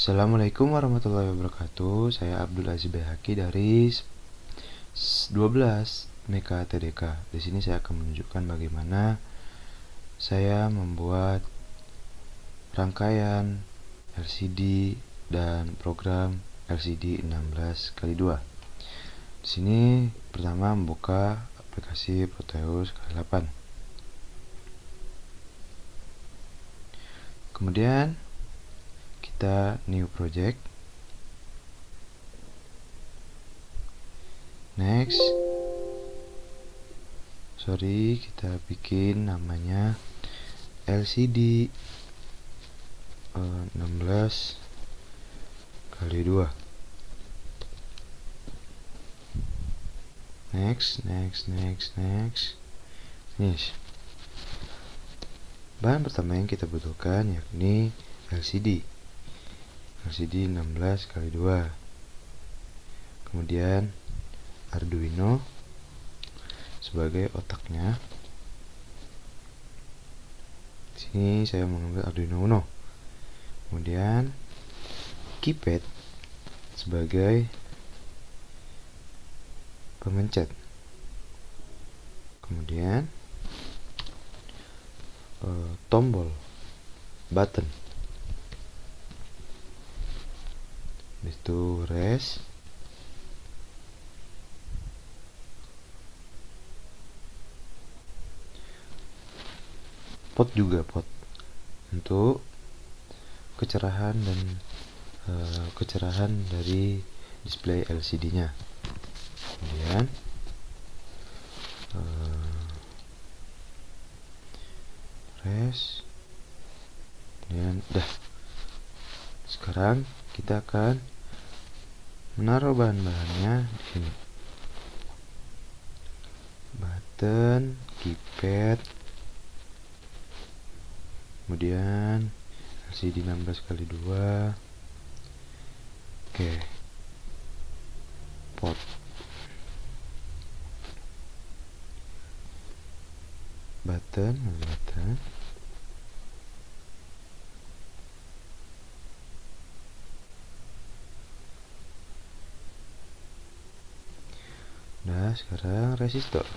Assalamualaikum warahmatullahi wabarakatuh. Saya Abdul Aziz Behaki dari 12 Meka TDK. Di sini saya akan menunjukkan bagaimana saya membuat rangkaian LCD dan program LCD 16x2. Di sini pertama membuka aplikasi Proteus K8. Kemudian kita new project. Next. Kita bikin namanya LCD 16x2. Next. Bahan pertama yang kita butuhkan yakni LCD 16x2. Kemudian Arduino sebagai otaknya. Di sini saya mengambil Arduino Uno. Kemudian keypad sebagai pemencet. Kemudian tombol button. Habis itu res. Pot untuk kecerahan dan kecerahan dari display LCD-nya. Kemudian res. Kemudian sekarang kita akan menaruh bahan-bahannya di sini. Button, keypad, kemudian LCD 16x2. Pot. Button. Nah, sekarang resistor.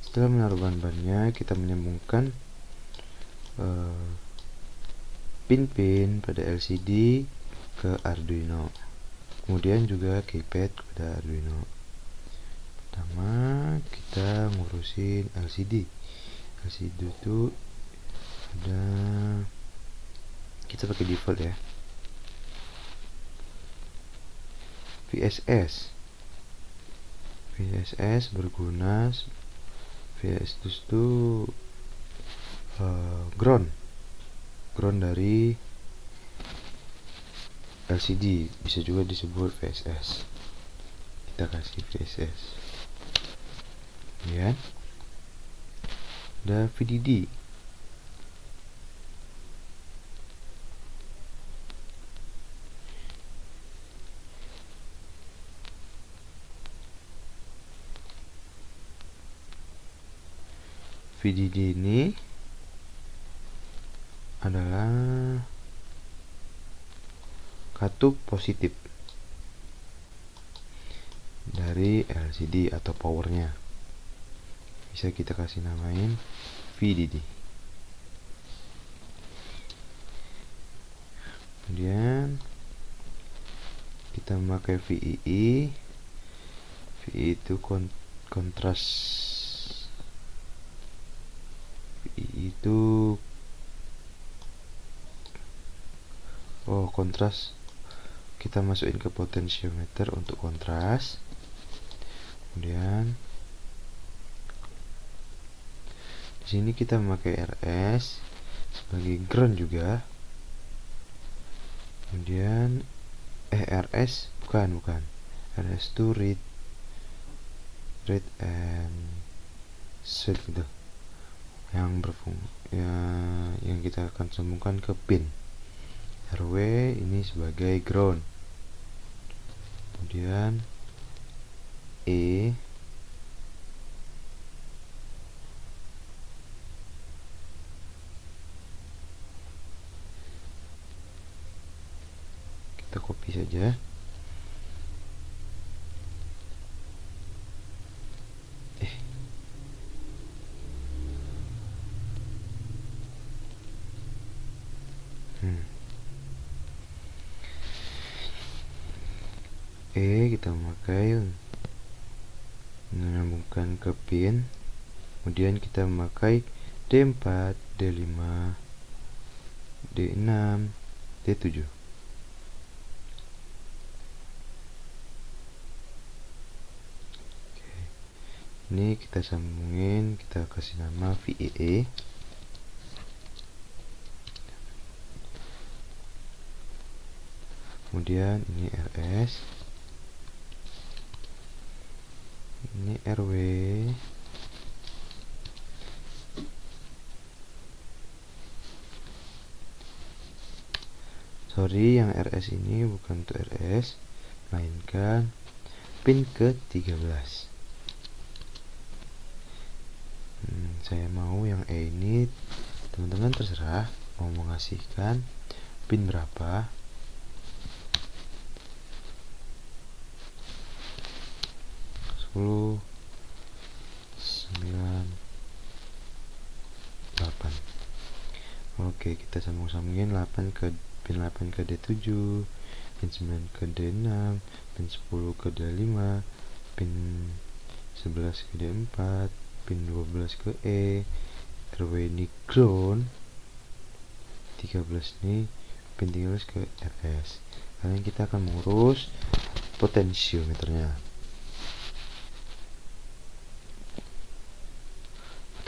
Setelah menaruh bahan-bahannya, kita menyambungkan pin-pin pada LCD ke Arduino. Kemudian juga keypad kepada Arduino. Pertama kita ngurusin LCD. LCD itu ada, kita pakai default ya, VSS berguna. VSS itu ground dari LCD, bisa juga disebut VSS. Kita kasih VSS. Kemudian ada VDD. VDD ini adalah katup positif dari LCD atau powernya. Bisa kita kasih namain VDD. Kemudian kita memakai VII. VII itu kontras. Kontras. Kita masukin ke potentiometer untuk kontras. Kemudian di sini kita memakai RS sebagai ground juga. Kemudian RS bukan. RS itu read and set gitu, yang yang kita akan sambungkan ke pin RW ini sebagai ground. Kemudian E kita copy saja. Kita memakai menyambungkan ke pin, kemudian kita memakai D4, D5, D6, D7. Ini kita sambungin, kita kasih nama VEE. Kemudian ini RS, ini RW, sorry yang RS ini bukan untuk RS, melainkan pin ke-13. Saya mau yang E ini, teman-teman terserah mau mengasihkan pin berapa. Oke, kita sambung-sambungin 8 ke pin 8 ke D7, pin 9 ke D6, pin 10 ke D5, pin 11 ke D4, pin 12 ke E, RW ini ground, 13 nih pin 13 ke RS. Kalian kita akan mengurus potensiometernya.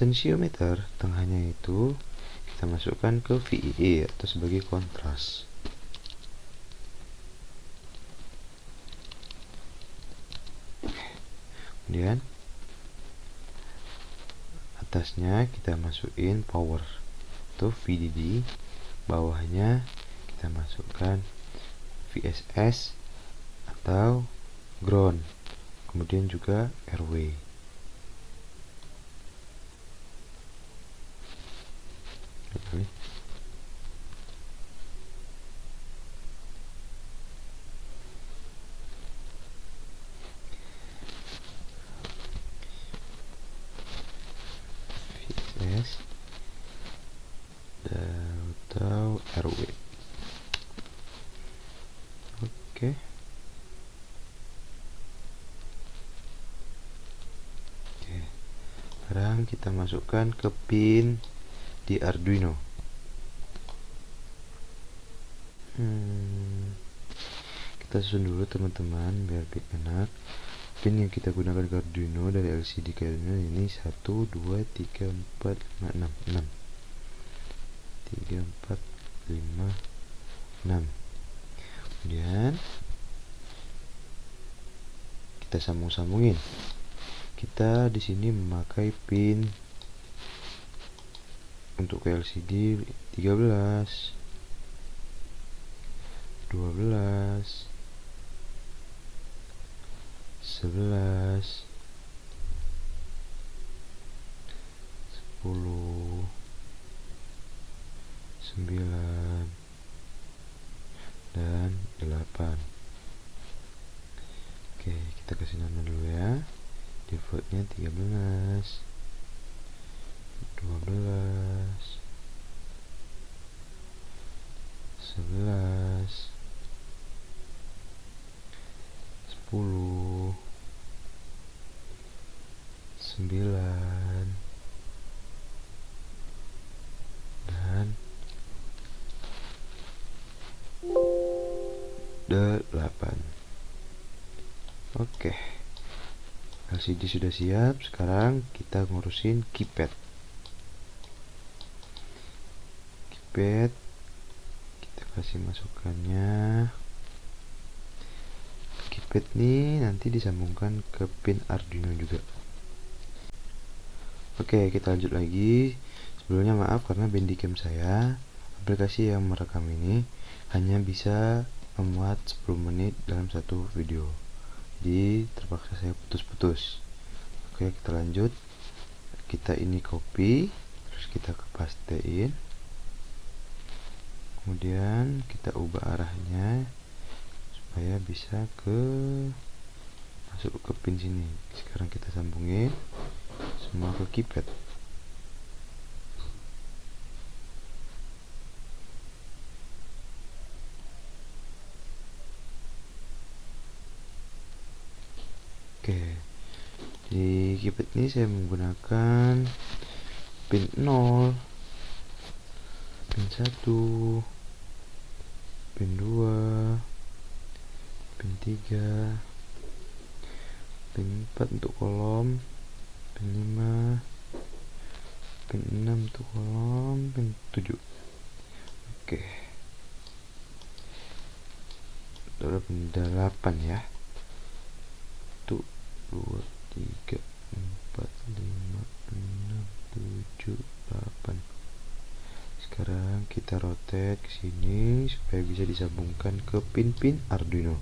Potensiometer tengahnya itu kita masukkan ke VEE atau sebagai kontras. Kemudian atasnya kita masukin power atau VDD, bawahnya kita masukkan VSS atau ground, kemudian juga RW. VSS atau RW. Oke. Sekarang kita masukkan ke pin di Arduino. Kita susun dulu teman-teman biar lebih enak. Pin yang kita gunakan ke Arduino dari LCD ke Arduino ini 1, 2, 3, 4, 5, 6 3, 4, 5, 6. Kemudian kita sambung-sambungin. Kita di sini memakai pin untuk LCD 13, 12, 11, 10, 9, dan 8. Oke, kita kasih nama dulu ya. Defaultnya 13, 12, 11, 10, 9, dan 8. Oke, LCD sudah siap. Sekarang kita ngurusin keypad. Keypad kita kasih masukannya. Keypad nih nanti disambungkan ke pin Arduino juga. Oke, kita lanjut lagi. Sebelumnya maaf karena Bandicam saya, aplikasi yang merekam ini hanya bisa memuat 10 menit dalam satu video, jadi terpaksa saya putus-putus. Oke, kita lanjut. Kita ini copy, terus kita pastein, kemudian kita ubah arahnya supaya bisa masuk ke pin sini. Sekarang kita sambungin semua ke keypad. Oke, di keypad ini saya menggunakan pin 0, pin 1, pin 2, pin 3, pin 4 untuk kolom, pin 5, pin 6 untuk kolom, pin 7. Oke, lalu pin 8 ya. 1, 2, 3, 4, 5, 6, 7, 8. Sekarang kita rotate ke sini supaya bisa disambungkan ke pin-pin Arduino.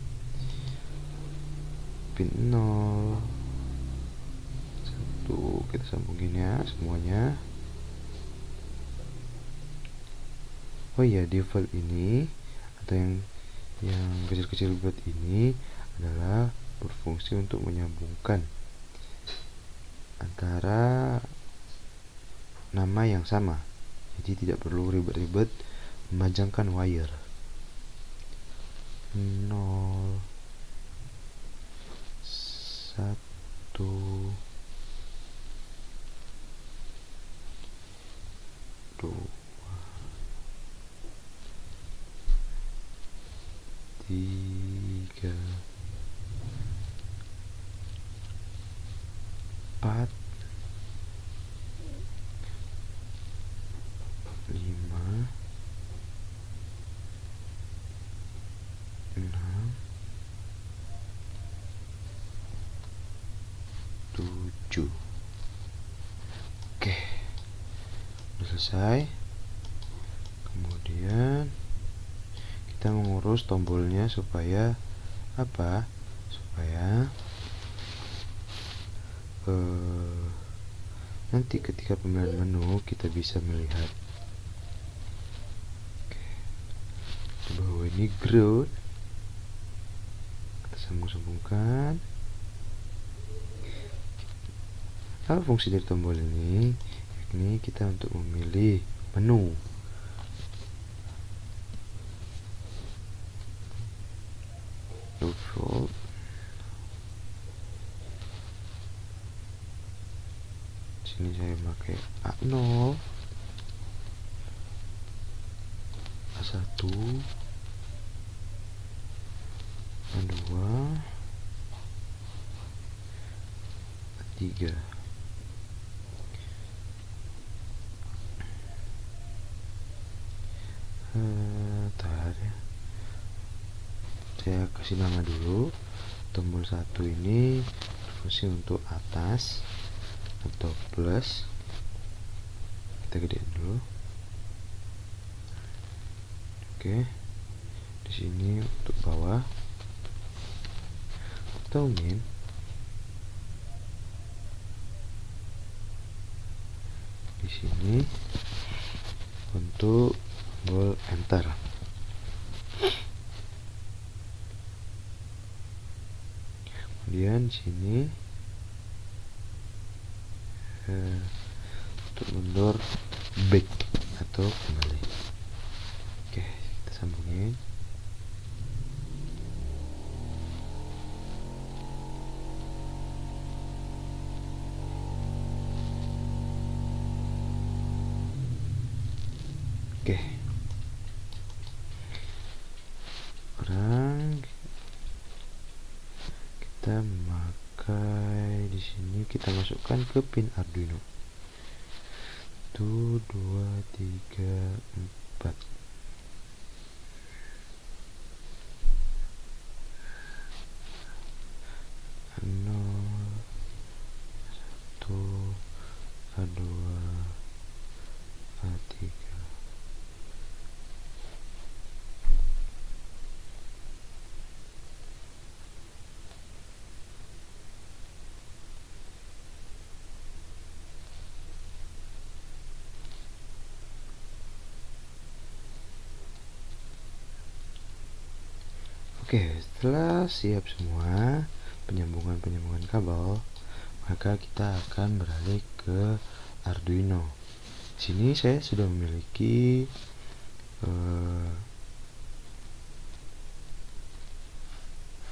Pin 0, 1 kita sambungin ya semuanya. Oh iya, default ini atau yang kecil-kecil buat ini adalah berfungsi untuk menyambungkan antara nama yang sama, jadi tidak perlu ribet-ribet memanjangkan wire. 0, 1, 2, 3, 4, 5, 6, 7. Oke, udah selesai. Kemudian kita mengurus tombolnya supaya apa? Supaya nanti ketika pemilihan menu kita bisa melihat. Oke, di bawah ini ground, kita sambung-sambungkan. Apa fungsi dari tombol ini? Yakni kita untuk memilih menu. Default. Sini saya pakai A0, A1, A2, A3. Tadi saya kasih nama dulu. Tombol 1 ini berfungsi untuk atas atau plus. Kita gedein dulu. Oke, di sini untuk bawah atau min. Di sini untuk tombol enter. Kemudian di sini untuk mundur back atau kembali. Oke, kita sambungin. Oke, sekarang kita memakai di sini, kita masukkan ke pin Arduino. 1, 2, 3, 4. A2 A3. Oke, setelah siap semua penyambungan kabel, maka kita akan beralih ke Arduino. Di sini saya sudah memiliki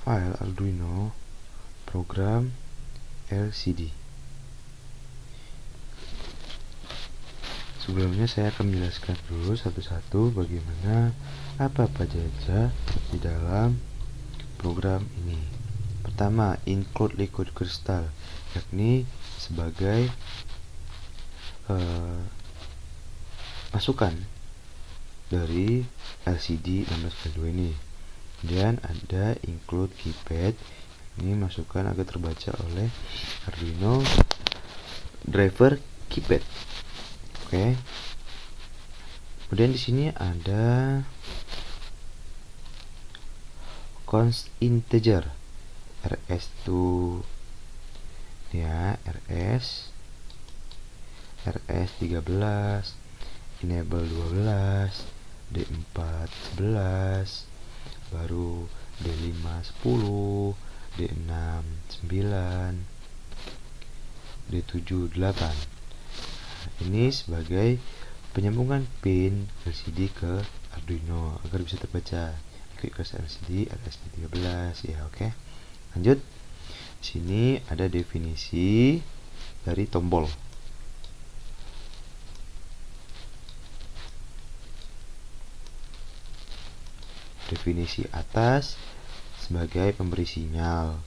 file Arduino program LCD. Sebelumnya saya akan menjelaskan dulu satu-satu bagaimana apa saja di dalam program ini. Pertama, include liquid crystal, yakni sebagai masukan dari LCD 16x2 ini. Kemudian ada include keypad, ini masukan agar terbaca oleh Arduino driver keypad. Oke. Kemudian di sini ada const integer rs2 ya, rs13, enable 12, d4 11, baru d5 10, d6 9, d7 8. Ini sebagai penyambungan pin LCD ke Arduino agar bisa terbaca. Klik ke LCD RS13 ya, oke. Lanjut. Di sini ada definisi dari tombol. Definisi atas sebagai pemberi sinyal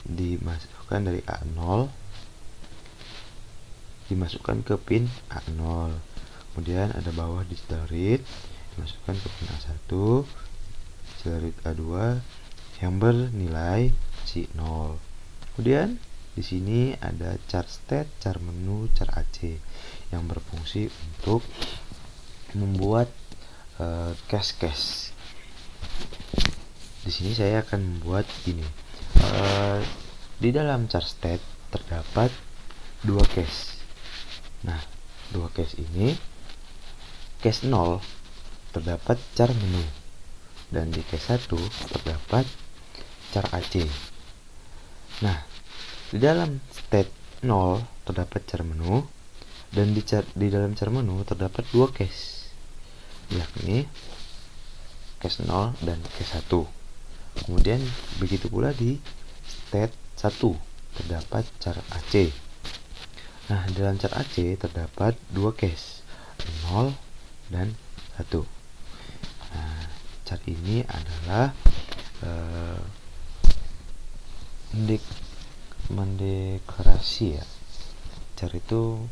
dimasukkan dari A0 dimasukkan ke pin A0. Kemudian ada bawah dicelerit dimasukkan ke pin A1, dicelerit A2 yang bernilai si 0. Kemudian di sini ada char state, char menu, char AC yang berfungsi untuk membuat cache. Di sini saya akan membuat ini. Di dalam char state terdapat dua cache. Nah, dua cache ini, cache 0 terdapat char menu dan di cache 1 terdapat char AC. Nah, di dalam state 0 terdapat char menu dan di dalam char menu terdapat dua cache, yakni cache 0 dan cache 1. Kemudian begitu pula di state 1 terdapat char AC. Nah, di dalam char AC terdapat dua cache, 0 dan 1. Nah, char ini adalah mendeklarasi ya. Char itu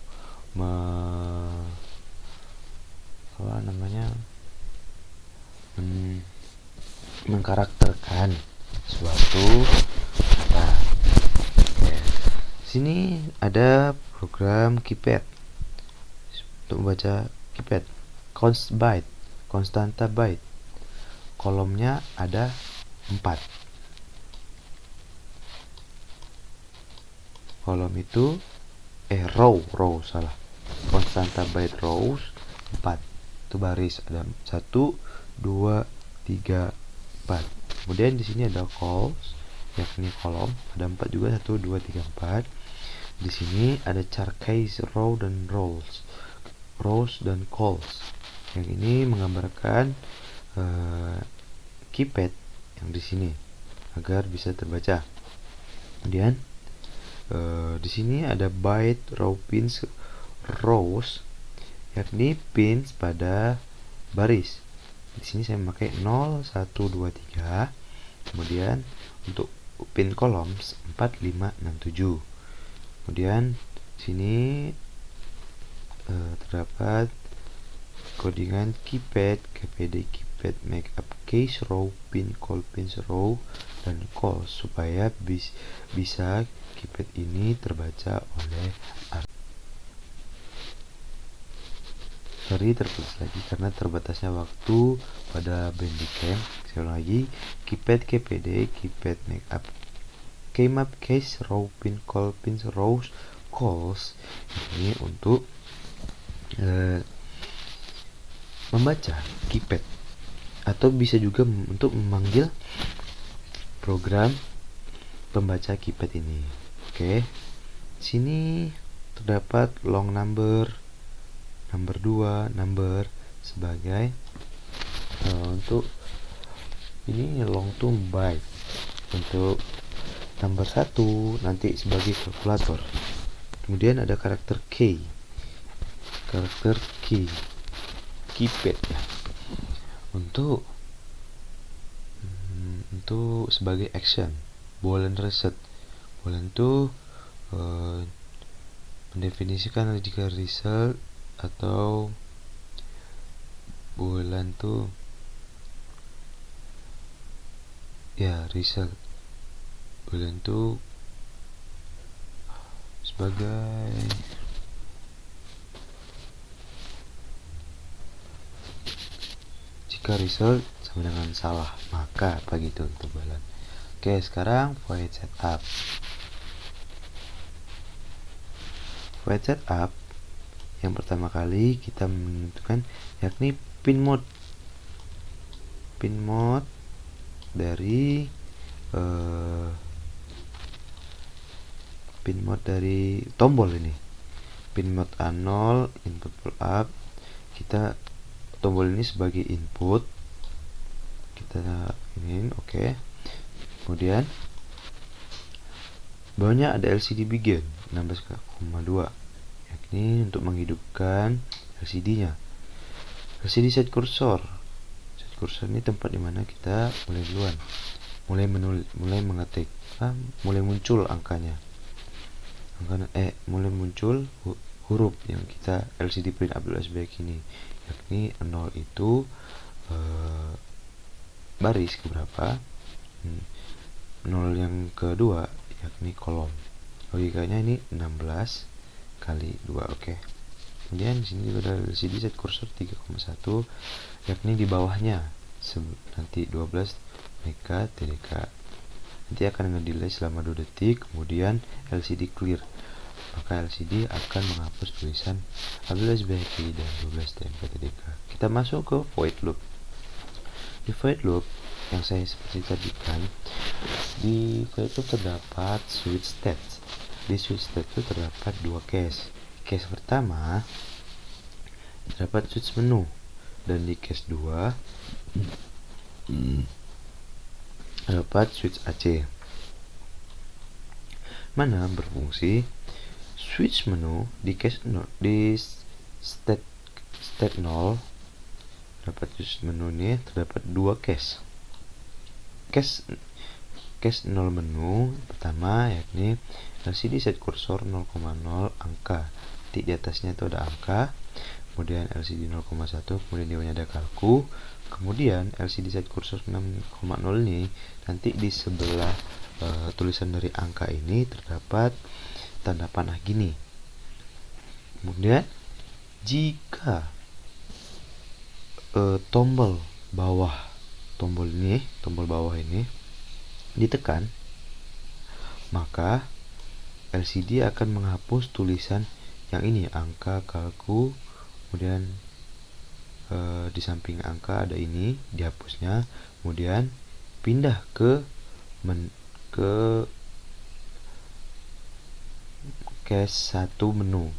mengkarakterkan suatu kata. Sini ada program keypad untuk membaca keypad. Const byte, konstanta byte. Kolomnya ada 4. Kolom itu row salah. Konstanta byte rows 4. Itu baris ada 1 2 3 4. Kemudian di sini ada calls, yakni kolom ada 4 juga, 1 2 3 4. Di sini ada char case, row dan rows dan calls. Yang ini menggambarkan keypad yang di sini agar bisa terbaca. Kemudian di sini ada byte row pins rows, yakni pins pada baris. Di sini saya memakai 0 1 2 3. Kemudian untuk pin kolom 4 5 6 7. Kemudian sini terdapat codingan keypad, KPD keypad make up case row, pin call pins row dan call supaya bisa keypad ini terbaca oleh sorry terputus lagi karena terbatasnya waktu pada Bandicam. Sekali lagi, keypad KPD, keypad makeup, keymap, case, row pin, call pins, rows, calls. Ini untuk membaca keypad, atau bisa juga untuk memanggil program pembaca keypad ini. Oke. Sini terdapat long number 2, number sebagai untuk ini long to byte. Untuk number 1 nanti sebagai kalkulator. Kemudian ada karakter key keypad ya. Untuk sebagai action, boolean reset. Boolean itu mendefinisikan jika result, atau boolean itu ya result. Boolean itu sebagai jika result sama dengan salah, maka begitu untuk boolean. Oke, sekarang void setup. Void setup yang pertama kali kita menentukan yakni pin mode dari tombol ini. Pin mode A0 input pull up, kita tombol ini sebagai input kita ingin. Oke. Kemudian bawahnya ada LCD begin 16,2, yakni untuk menghidupkan LCD-nya. LCD set cursor ini tempat dimana kita mulai mengetik, mulai muncul angkanya, mulai muncul huruf yang kita LCD print Abdul Aziz Behaki ini, yakni 0 itu baris keberapa, 0 yang kedua yakni kolom. Logikanya ini 16 kali 2. Oke. Kemudian di sini juga ada LCD set cursor 3,1, yakni di bawahnya nanti 12 mega TDK. Nanti akan ngedelay selama 2 detik, kemudian LCD clear. Maka LCD akan menghapus tulisan Abdul Aziz Behaki dan 12 TMK TDK. Kita masuk ke void loop. Di void loop yang saya seperti tadi kan, di void loop terdapat switch state. Di switch state itu terdapat 2 case. Case pertama terdapat switch menu, dan di case 2 terdapat switch AC. Mana berfungsi switch menu di case 0, di state 0 terdapat switch menu ini terdapat 2 case. Case 0 menu pertama yakni LCD set cursor 0,0 angka, di atasnya itu ada angka, kemudian LCD 0,1, kemudian di bawahnya ada kalku, kemudian LCD set cursor 6,0 ini nanti di sebelah tulisan dari angka ini terdapat tanda panah gini. Kemudian jika tombol bawah ini ditekan, maka LCD akan menghapus tulisan yang ini, angka, kalku, kemudian di samping angka ada ini dihapusnya, kemudian pindah ke case 1 menu,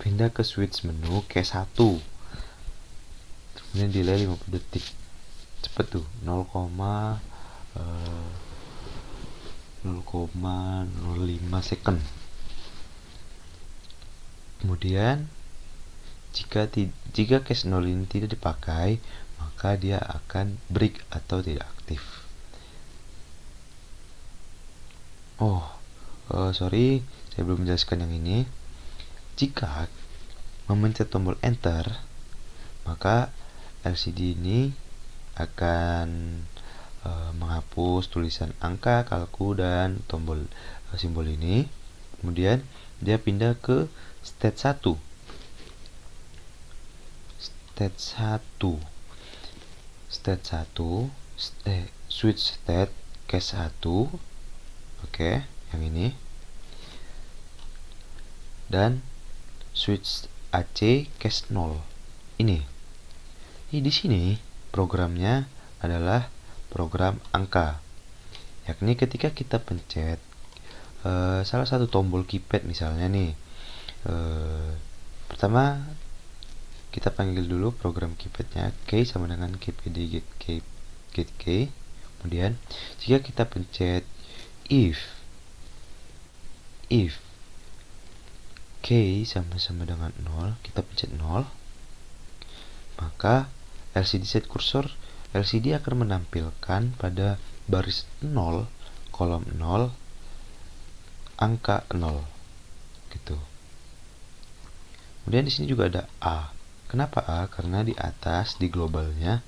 pindah ke switch menu case 1, kemudian delay 50 detik. Cepet tuh, 0,05 second. Kemudian jika case 0 ini tidak dipakai, maka dia akan break atau tidak aktif. Sorry, saya belum menjelaskan yang ini. Jika memencet tombol enter, maka LCD ini akan menghapus tulisan angka, kalku, dan tombol simbol ini. Kemudian dia pindah ke state 1. Switch state case 1. Oke, yang ini. Dan switch AC case 0. Ini. Di sini programnya adalah program angka. Yakni ketika kita pencet salah satu tombol keypad misalnya nih. Pertama kita panggil dulu program keypadnya key sama dengan kpd get key. Kemudian jika kita pencet if key sama-sama dengan 0, kita pencet 0, maka LCD set cursor LCD akan menampilkan pada baris 0, kolom 0, angka 0 gitu. Kemudian di sini juga ada A. Kenapa A? Karena di atas di globalnya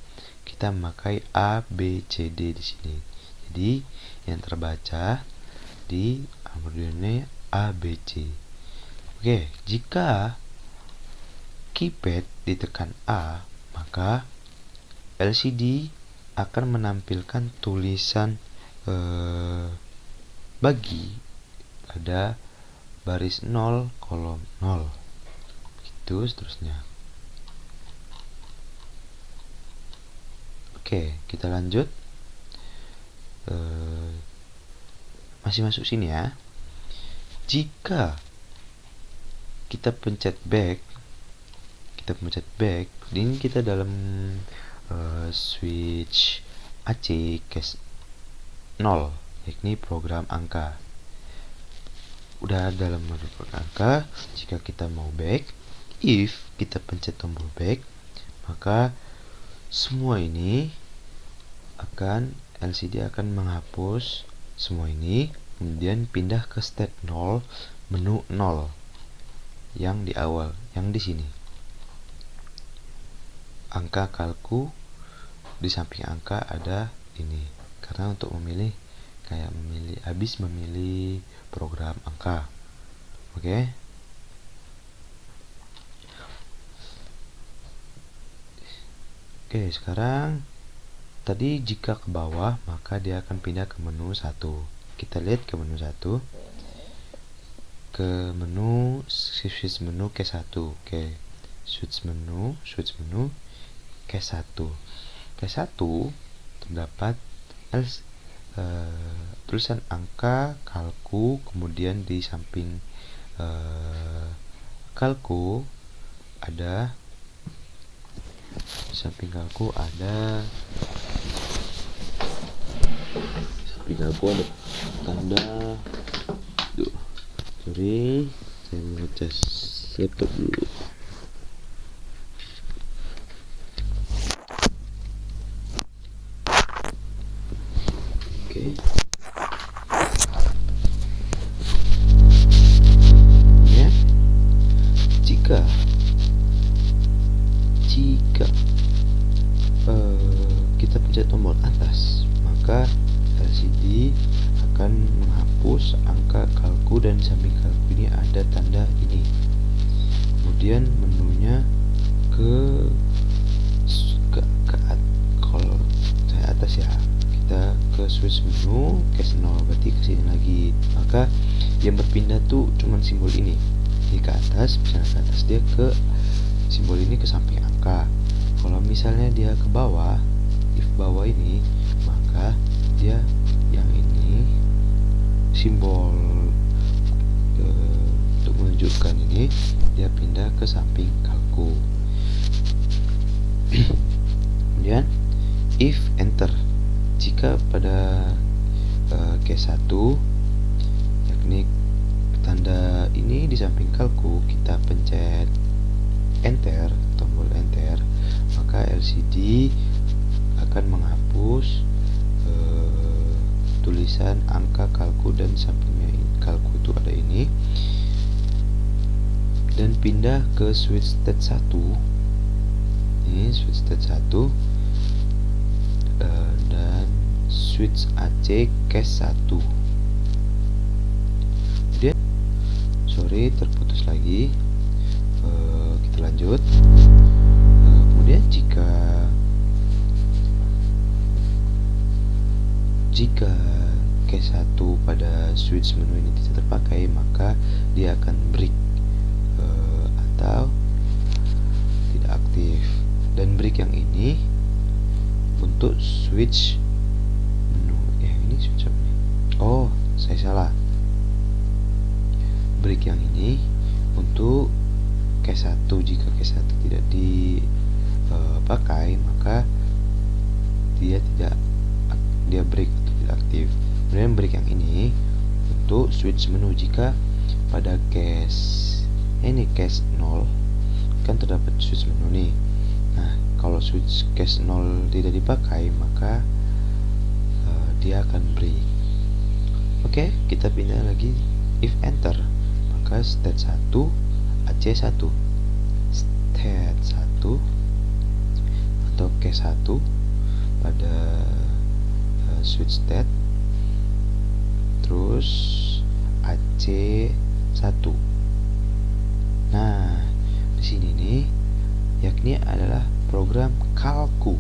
kita memakai A, B, C, D di sini. Jadi yang terbaca di Arduino A, B, C. Oke, jika keypad ditekan A, maka LCD akan menampilkan tulisan bagi pada baris 0, kolom 0. Itu seterusnya. Oke, kita lanjut. Masih masuk sini ya. Jika kita pencet back, ini kita dalam switch AC case 0, yakni program angka. Udah dalam mode program angka, jika kita mau back, if kita pencet tombol back, maka semua ini LCD akan menghapus semua ini, kemudian pindah ke state 0, menu 0 yang di awal, yang di sini. Angka kalku di samping angka ada ini, karena untuk memilih memilih program angka. Oke. Oke, sekarang tadi jika ke bawah maka dia akan pindah ke menu 1. Kita lihat ke menu 1. Ke menu switch menu case 1. Oke. Switch menu case 1. Case 1 terdapat tulisan angka kalku, kemudian di samping kalku ada tanda sorry, saya mau ngecas laptop dulu. Oke. Ya. Jika kita pencet tombol atas, maka LCD akan menghapus angka kalku, dan di samping kalku ini ada tanda ini. Kemudian menunya kalau saya atas ya, kita ke switch menu case 0, berarti ke sini lagi. Maka yang berpindah tuh cuman simbol ini. Jadi ke atas, misalnya ke atas dia ke simbol ini ke samping angka. Kalau misalnya dia ke bawah, if bawah ini, maka dia yang ini simbol untuk menunjukkan ini dia pindah ke samping kalku. Kemudian if enter, jika pada case 1 yakni tanda ini di samping kalku, kita pencet enter, tombol enter, maka LCD akan menghapus tulisan angka kalku, dan sampingnya kalku itu ada ini, dan pindah ke switch state 1. Ini switch state 1 dan switch AC case 1. Kemudian sorry, terputus lagi. Kita lanjut. Kemudian jika case 1 pada switch menu ini tidak terpakai, maka dia akan break atau tidak aktif. Dan break yang ini untuk switch menu. Ini switch apa nih? Oh, saya salah. Break yang ini untuk case 1. Jika case 1 tidak dipakai, maka dia break atau tidak aktif. Kemudian break yang ini untuk switch menu. Jika pada case 0 kan terdapat switch menu nih. Nah, kalau switch case 0 tidak dipakai, maka dia akan break. Oke, kita pindah lagi. If enter, maka state 1 AC1, state 1 atau case 1 pada switch state, terus AC1. Nah, di sini nih yakni adalah program kalku.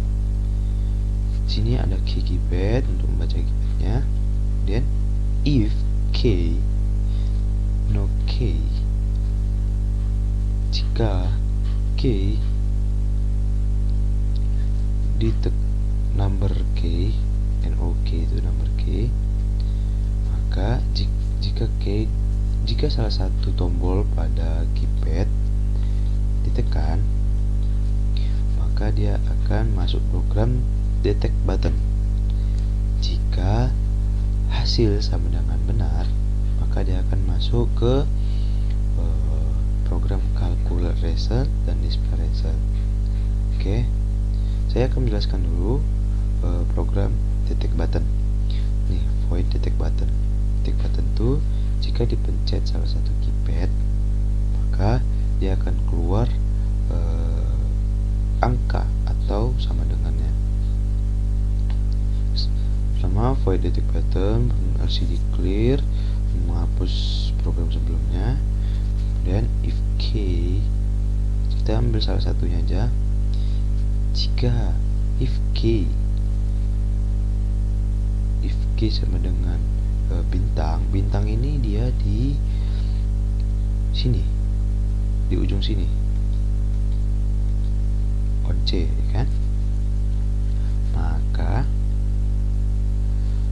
Di sini ada keypad untuk membaca keypadnya. Kemudian if k no k, jika k number k, NOK itu number k, maka jika salah satu tombol pada keypad ditekan, maka dia akan masuk program detect button. Jika hasil sama dengan benar, maka dia akan masuk ke program calculate result dan display result. Oke, saya akan menjelaskan dulu program detect button. Nih, void detect button. Detect button itu jika dipencet salah satu keypad, maka dia akan keluar angka atau sama dengannya. Pertama, void detect button, LCD clear, menghapus program sebelumnya. Kemudian if k, kita ambil salah satunya aja. Jika if k sama dengan bintang ini dia di sini, di ujung sini, on C, kan? Maka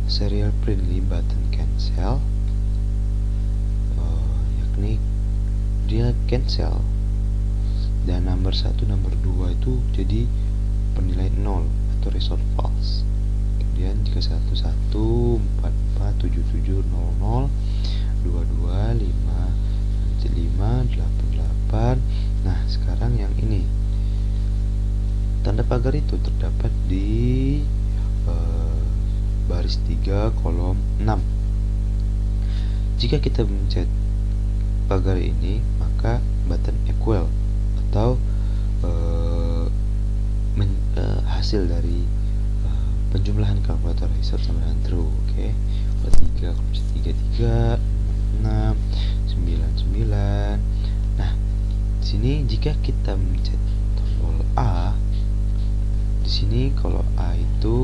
serial printly button cancel, yakni dia cancel, dan nomor 1, nomor 2 itu jadi penilaian 0 atau result false. Kemudian jika 11447700 225588. Nah, sekarang yang ini, tanda pagar itu terdapat di baris 3 kolom 6. Jika kita mencet pagar ini, maka button equal atau hasil dari penjumlahan kalkulator result sama dengan true. Oke, 3 6 99. Nah, di sini jika kita mencet tombol A, di sini kalau A itu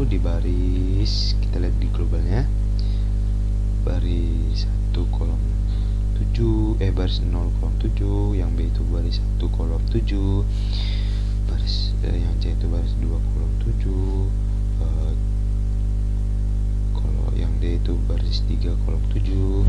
di baris, kita lihat di globalnya, baris 1 kolom 7, baris 0 kolom 7, yang B itu baris 1 kolom 7, baris yang C itu baris 2 kolom 7, kalau yang D itu baris 3 kolom 7.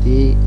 nanti